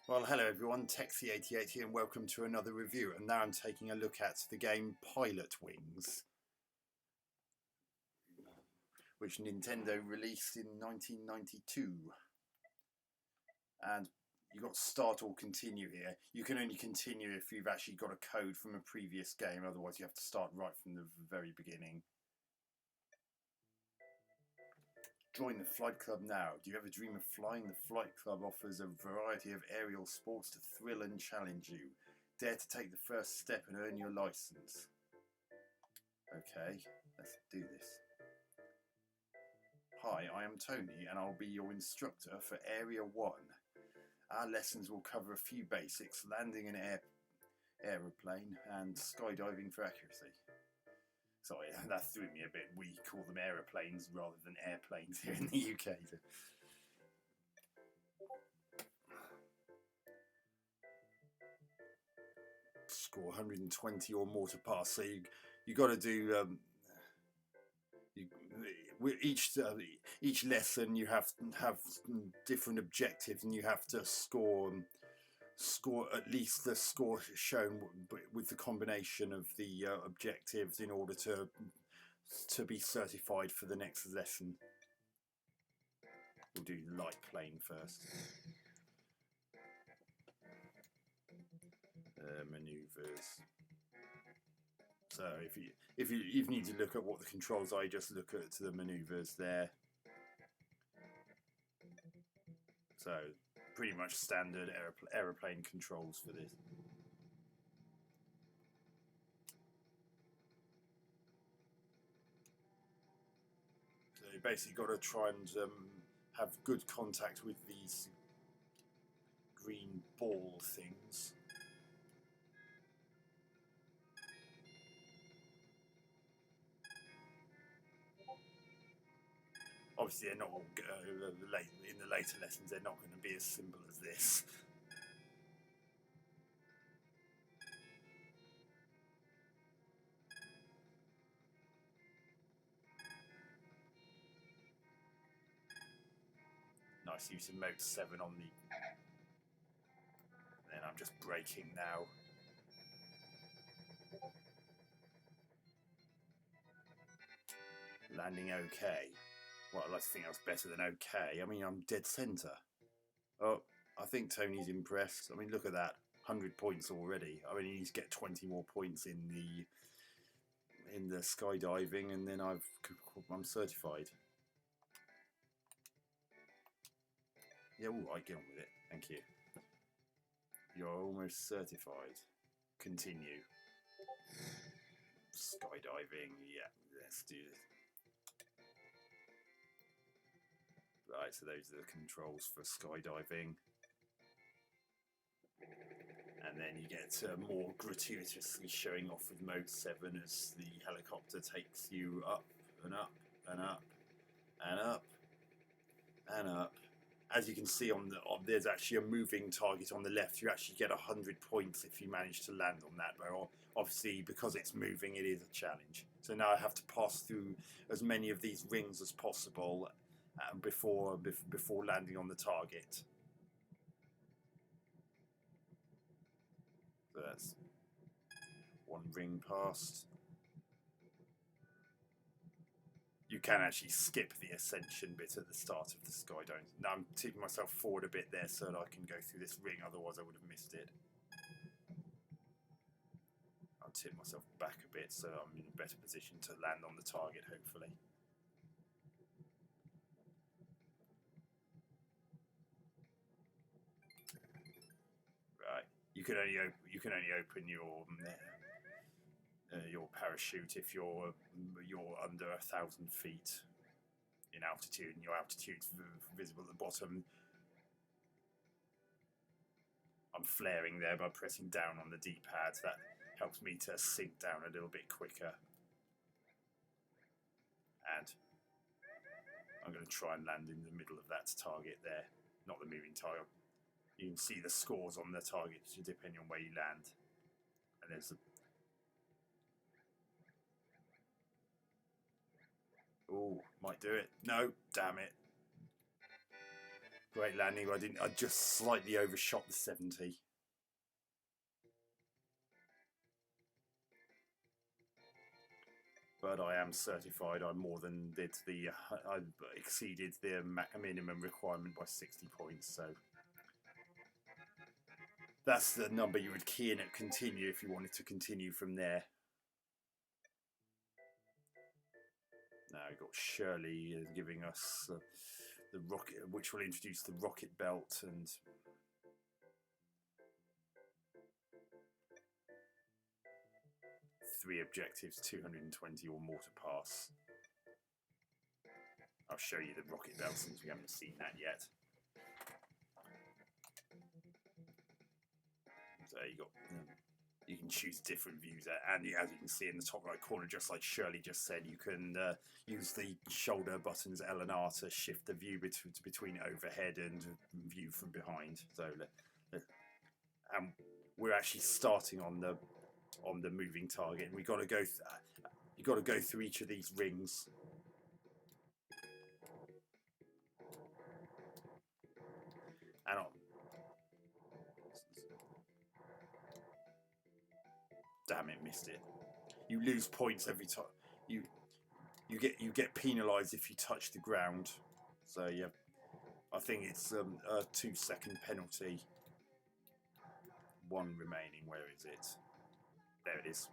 Well, hello everyone, Texie88 here and welcome to another review. And now I'm taking a look at the game Pilotwings, which Nintendo released in 1992. And you've got start or continue here. You can only continue if you've actually got a code from a previous game, otherwise you have to start right from the very beginning. Join the Flight Club now. Do you ever dream of flying? The Flight Club offers a variety of aerial sports to thrill and challenge you. Dare to take the first step and earn your license. Okay, let's do this. Hi, I am Tony and I'll be your instructor for Area 1. Our lessons will cover a few basics, landing an aeroplane and skydiving for accuracy. Sorry, that threw me a bit. We call them aeroplanes rather than airplanes here in the UK. Score 120 or more to pass. So you got to do each lesson. You have different objectives, and you have to score at least the score shown with the combination of the objectives in order to be certified for the next lesson. We'll do light plane first. Maneuvers. So if you need to look at what the controls are, you just look at the maneuvers there. So pretty much standard aeroplane controls for this. So you basically got to try and have good contact with these green ball things. Obviously, they're not all in the later lessons. They're not going to be as simple as this. Nice use of mode 7 on the. Then I'm just braking now. Landing okay. Well, I'd like to think I was better than okay. I mean, I'm dead centre. Oh, I think Tony's impressed. I mean, look at that. 100 points already. I mean, he needs to get 20 more points in the skydiving, and then I'm certified. Yeah, all right, get on with it. Thank you. You're almost certified. Continue. Skydiving. Yeah, let's do this. Right, so those are the controls for skydiving. And then you get more gratuitously showing off with mode 7 as the helicopter takes you up and up and up and up and up. As you can see there's actually a moving target on the left. You actually get 100 points if you manage to land on that. But obviously, because it's moving, it is a challenge. So now I have to pass through as many of these rings as possible before landing on the target. So that's one ring passed. You can actually skip the ascension bit at the start of the skydiving. Now I'm tipping myself forward a bit there so that I can go through this ring, otherwise I would have missed it. I'll tip myself back a bit so I'm in a better position to land on the target, hopefully. Right, you can only open your parachute if you're under 1,000 feet in altitude, and your altitude's visible at the bottom. I'm flaring there by pressing down on the D-pad. That helps me to sink down a little bit quicker. And I'm going to try and land in the middle of that target there, not the moving target. You can see the scores on the target depending on where you land. And there's oh, might do it. No, damn it. Great landing. I just slightly overshot the 70. But I am certified. I more than did the. I exceeded the minimum requirement by 60 points. So that's the number you would key in at continue if you wanted to continue from there. Now we've got Shirley giving us the rocket, which will introduce the Rocketbelt and. Three objectives, 220 or more to pass. I'll show you the Rocketbelt since we haven't seen that yet. So you can choose different views, and as you can see in the top right corner, just like Shirley just said, you can use the shoulder buttons L and R to shift the view between overhead and view from behind. So, we're actually starting on the moving target, and we got to go. You got to go through each of these rings. And damn it, missed it. You lose points every time. You get penalised if you touch the ground. So yeah, I think it's a 2-second penalty. One remaining. Where is it? There it is.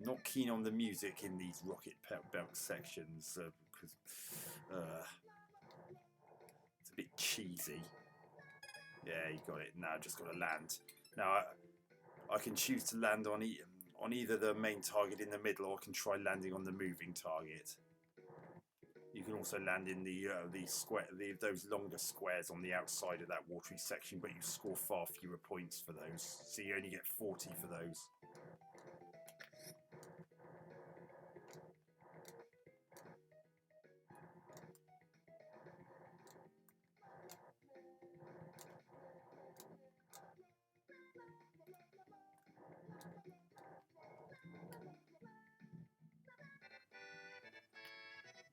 Not keen on the music in these Rocketbelt sections because it's a bit cheesy. Yeah, you got it. Now just got to land. Now I can choose to land on either the main target in the middle, or I can try landing on the moving target. You can also land in those longer squares on the outside of that watery section, but you score far fewer points for those. So you only get 40 for those.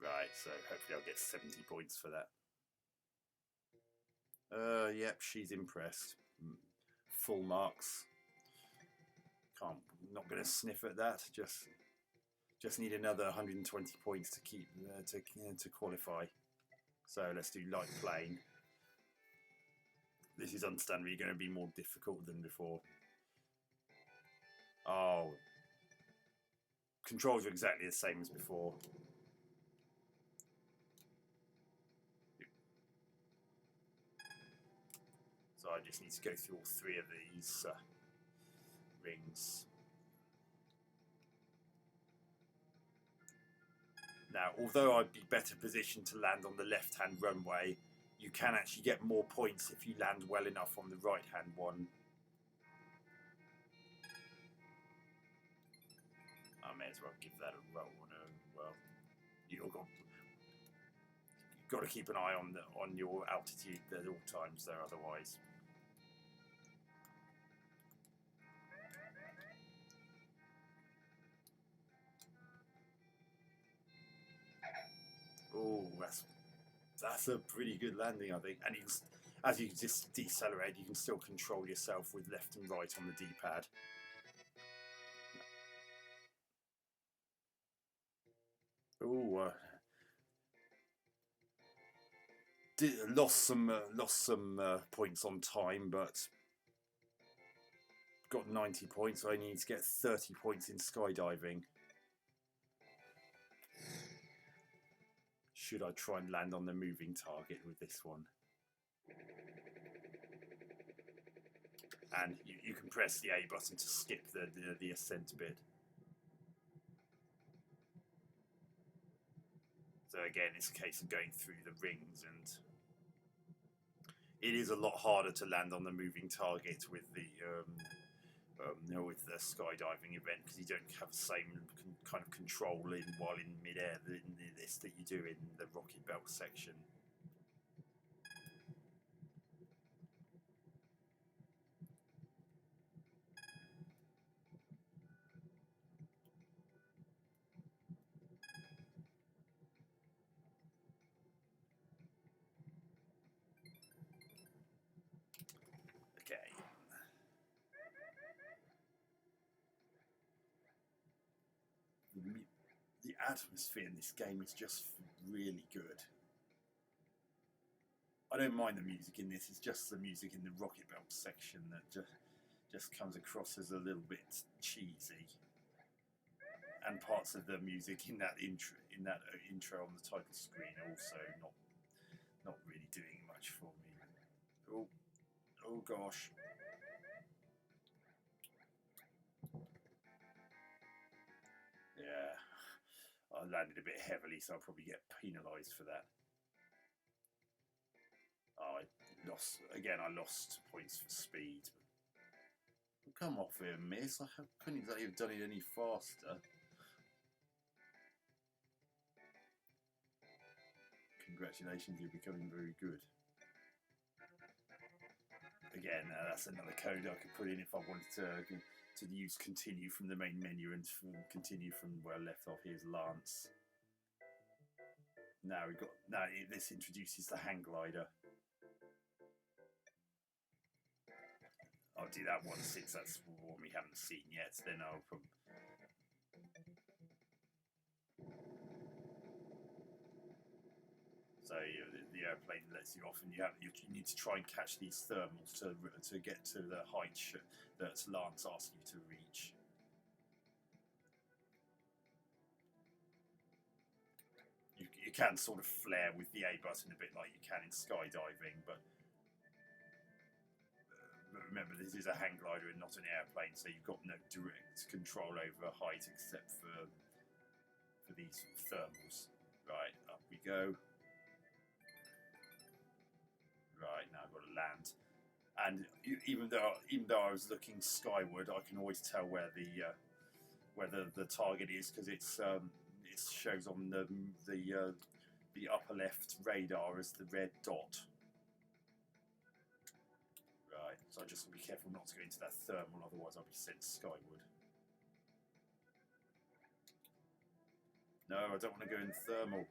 Right, so hopefully I'll get 70 points for that. Yep, she's impressed. Full marks. Not going to sniff at that. Just need another 120 points to keep to qualify. So let's do light plane. This is understandably going to be more difficult than before. Oh, controls are exactly the same as before. So I just need to go through all three of these rings. Now, although I'd be better positioned to land on the left-hand runway, you can actually get more points if you land well enough on the right-hand one. I may as well give that a roll. Well, you've got to keep an eye on your altitude at all times, though. Otherwise. Oh, that's a pretty good landing, I think. And as you just decelerate, you can still control yourself with left and right on the D-pad. Oh, lost some points on time, but got 90 points. I need to get 30 points in skydiving. Should I try and land on the moving target with this one? And you can press the A button to skip the ascent bit. So again, it's a case of going through the rings, and it is a lot harder to land on the moving target with the skydiving event, because you don't have the same kind of control while in mid-air that you do in the Rocketbelt section. atmosphere in this game is just really good. I don't mind the music in this. It's just the music in the Rocketbelt section that just comes across as a little bit cheesy, and parts of the music in that intro on the title screen are also not really doing much for me. Oh gosh. Yeah, I landed a bit heavily, so I'll probably get penalised for that. Oh, I lost points for speed. Come off here, miss. I couldn't exactly have done it any faster. Congratulations, you're becoming very good. Again, that's another code I could put in if I wanted to use continue from the main menu and continue from where I left off. Here's Lance. Now this introduces the hang glider. I'll do that one since that's one we haven't seen yet. Then I'll probably. So the airplane lets you off, and you need to try and catch these thermals to get to the height that Lance asks you to reach. You can sort of flare with the A button a bit like you can in skydiving, but remember this is a hang glider and not an airplane, so you've got no direct control over height except for these thermals. Right, up we go. Right, now I've got to land, and even though I was looking skyward, I can always tell where the target is, because it shows on the upper left radar as the red dot. Right, so I just have to be careful not to go into that thermal, otherwise I'll be sent skyward. No, I don't want to go in thermal.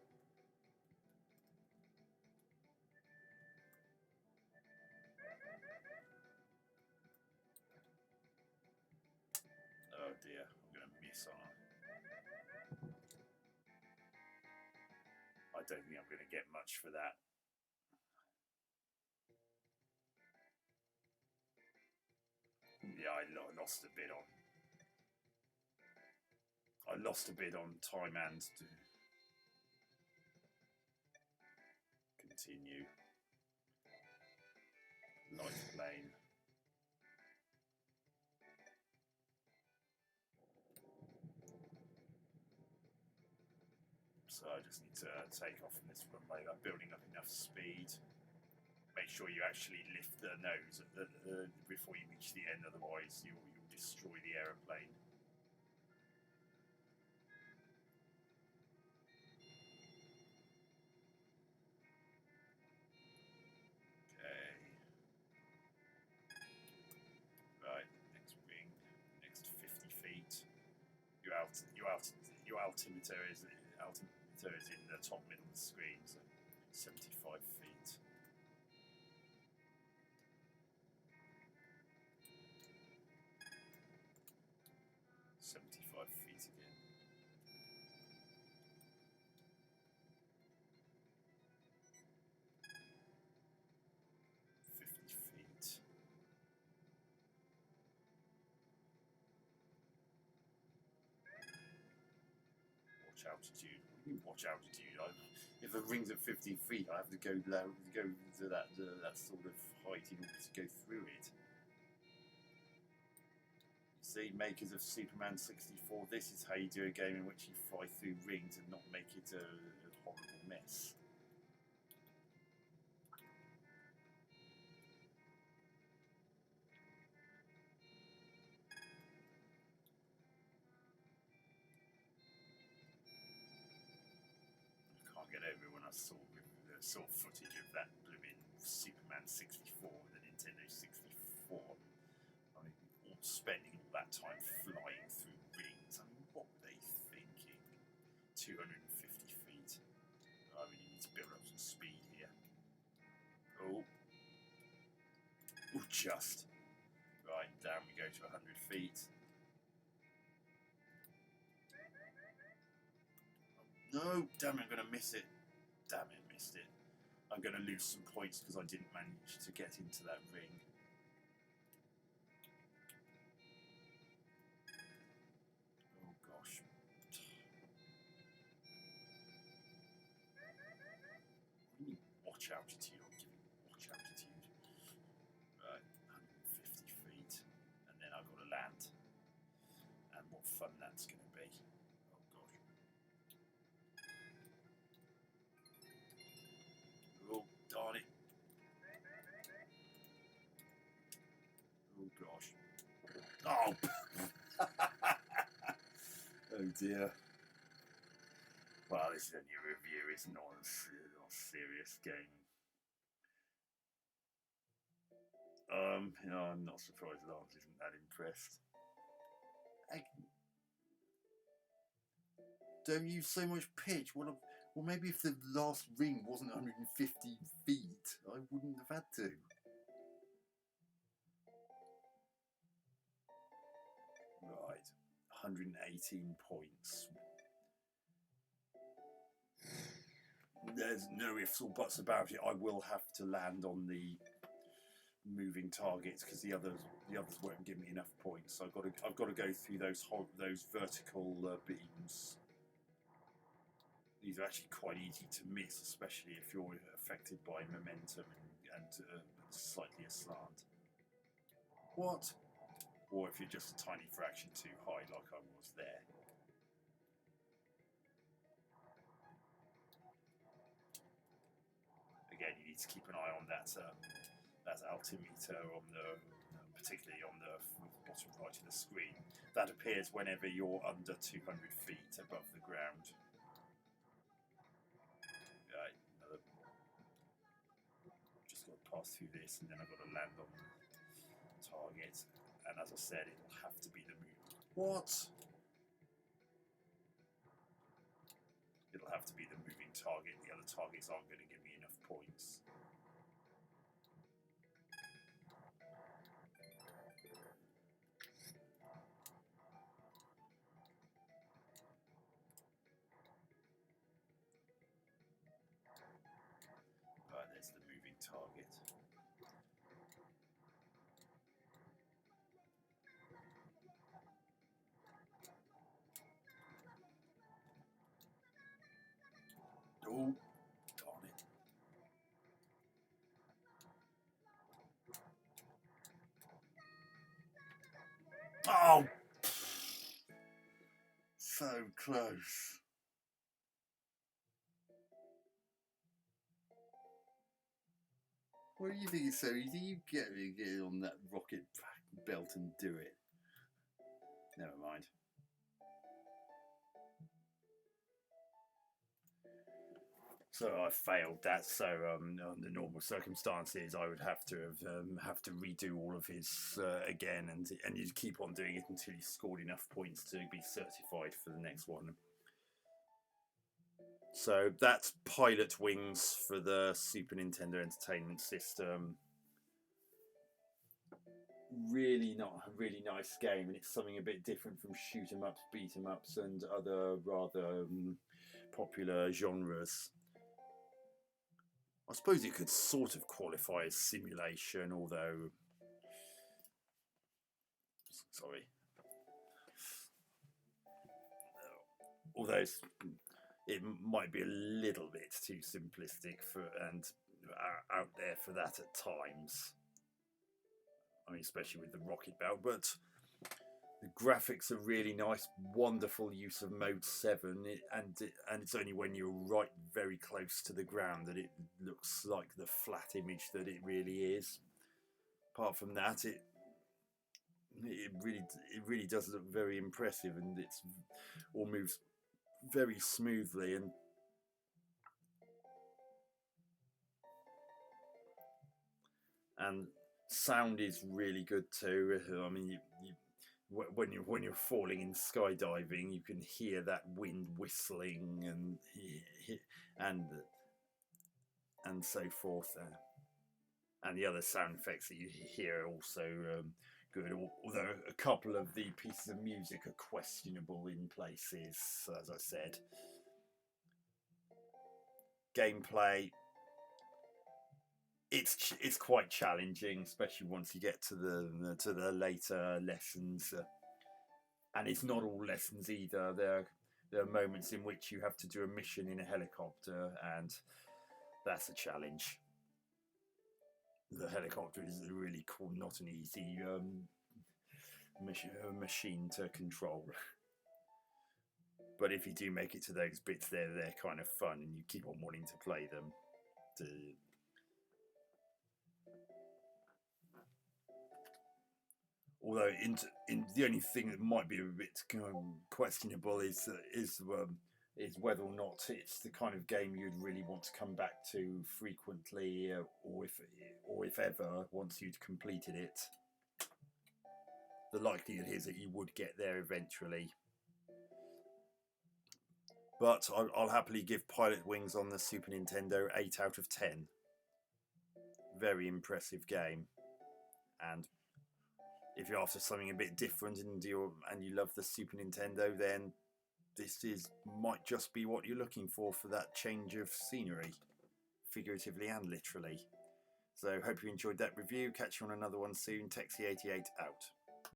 Oh dear, I'm going to miss, aren't I? I don't think I'm going to get much for that. Yeah, I lost a bit on time and to continue. Light plane. So I just need to take off from this runway by building up enough speed. Make sure you actually lift the nose before you reach the end, otherwise you'll destroy the aeroplane. Okay. Right, next wing, next 50 feet. Your altimeter is in the top middle of the screen, so 75 feet. 75 feet again. 50 feet. Watch altitude. What do you mean watch altitude? If the ring's at 50 feet, I have to go to that sort of height in order to go through it. See, makers of Superman 64, this is how you do a game in which you fly through rings and not make it a horrible mess. I can't get over it when I saw footage of that blooming Superman 64 and the Nintendo 64. I mean, spending all that time flying through rings. I mean, what were they thinking? 250 feet. I really need to build up some speed here. Oh, just. Right, down we go to 100 feet. No, damn it, I'm going to miss it. Damn it, missed it. I'm going to lose some points because I didn't manage to get into that ring. Oh gosh. What do you mean watch altitude? I'm giving watch altitude. Right, 150 feet. And then I've got to land. And what fun that's going to be. Oh gosh. Oh, darn it. Oh gosh. Oh! Oh dear. Well, this is only a review, it's not a serious game. You know, I'm not surprised Lance isn't that impressed. Don't use so much pitch. Well, maybe if the last ring wasn't 150 feet, I wouldn't have had to. Right, 118 points. There's no ifs or buts about it. I will have to land on the moving targets because the others won't give me enough points. So I've got to go through those vertical beams. These are actually quite easy to miss, especially if you're affected by momentum and slightly aslant. What? Or if you're just a tiny fraction too high, like I was there. Again, you need to keep an eye on that altimeter on the, particularly on the bottom right of the screen. That appears whenever you're under 200 feet above the ground. Right, just got to pass through this, and then I've got to land on the target. And as I said, it'll have to be the move. What? It'll have to be the moving target. The other targets aren't going to give me enough points. Right, there's the moving target. Oh, darn it. Oh! So close. What do you think is so easy? You get on that Rocketbelt and do it. Never mind. So I failed that. So under normal circumstances, I would have to redo all of his again, and you'd keep on doing it until you scored enough points to be certified for the next one. So that's Pilotwings for the Super Nintendo Entertainment System. Really nice game, and it's something a bit different from shoot 'em ups, beat 'em ups, and other rather popular genres. I suppose it could sort of qualify as simulation, although it might be a little bit too simplistic and out there for that at times. I mean, especially with the Rocketbelt, but the graphics are really nice. Wonderful use of Mode 7, and it's only when you're right very close to the ground that it looks like the flat image that it really is. Apart from that, it really does look very impressive, and it's all moves very smoothly, and sound is really good too. I mean, when you're falling in skydiving, you can hear that wind whistling and so forth, and the other sound effects that you hear are also good. Although a couple of the pieces of music are questionable in places, as I said. gameplay, it's quite challenging, especially once you get to the later lessons, and it's not all lessons either. There are moments in which you have to do a mission in a helicopter, and that's a challenge. The helicopter is really cool, not an easy machine to control. But if you do make it to those bits, they're kind of fun, and you keep on wanting to play them. Although the only thing that might be a bit questionable is whether or not it's the kind of game you'd really want to come back to frequently, or if ever, once you'd completed it. The likelihood is that you would get there eventually. But I'll happily give Pilotwings on the Super Nintendo 8 out of 10. Very impressive game. And if you're after something a bit different and you love the Super Nintendo, then this might just be what you're looking for that change of scenery, figuratively and literally. So hope you enjoyed that review. Catch you on another one soon. Texie88 out.